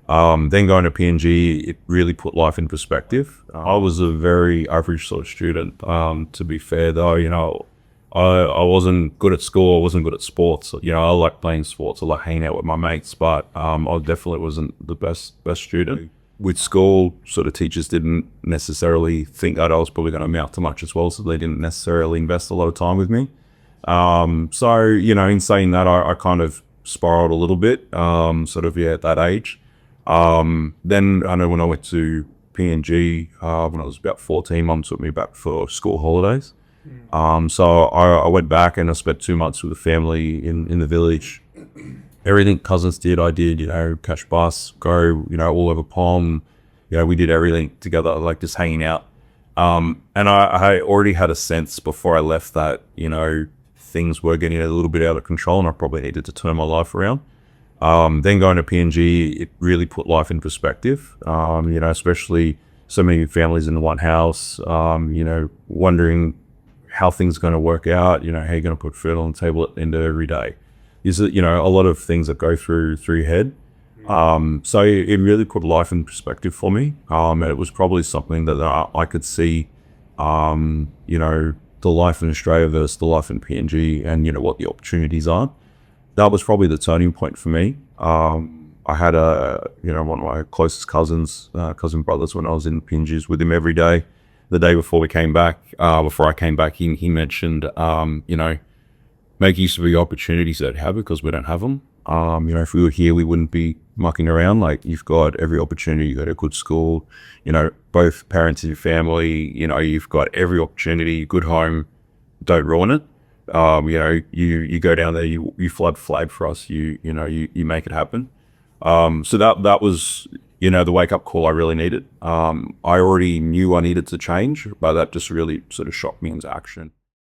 Then going to PNG, it really put life in perspective. I was a very average sort of student. To be fair, though, I wasn't good at school. I wasn't good at sports. I like playing sports. I like hanging out with my mates, but I definitely wasn't the best student. With school, sort of teachers didn't necessarily think that I was probably going to amount to much as well, so they didn't necessarily invest a lot of time with me. So in saying that, I kind of spiraled a little bit, at that age. Then I know when I went to PNG, when I was about 14, mum took me back for school holidays. So I went back and I spent 2 months with the family in the village. Everything cousins did, I did, catch bus, go, all over Palm. We did everything together, like just hanging out. And I already had a sense before I left that, things were getting a little bit out of control and I probably needed to turn my life around. Then going to PNG, it really put life in perspective, especially so many families in one house, wondering how things are going to work out, how you're going to put food on the table at the end of every day. Is it, a lot of things that go through your head. So it really put life in perspective for me. And it was probably something that I could see, the life in Australia versus the life in PNG and, what the opportunities are. That was probably the turning point for me. I had one of my closest cousin brothers when I was in PNGs with him every day. The day before we came back, before I came back, he mentioned, make use of the opportunities that I have because we don't have them. If we were here, we wouldn't be mucking around. Like you've got every opportunity, you go to a good school, both parents in your family, you've got every opportunity, good home, don't ruin it. You go down there, you flood flag for us, you make it happen. So that was, the wake up call I really needed. I already knew I needed to change, but that just really sort of shocked me into action.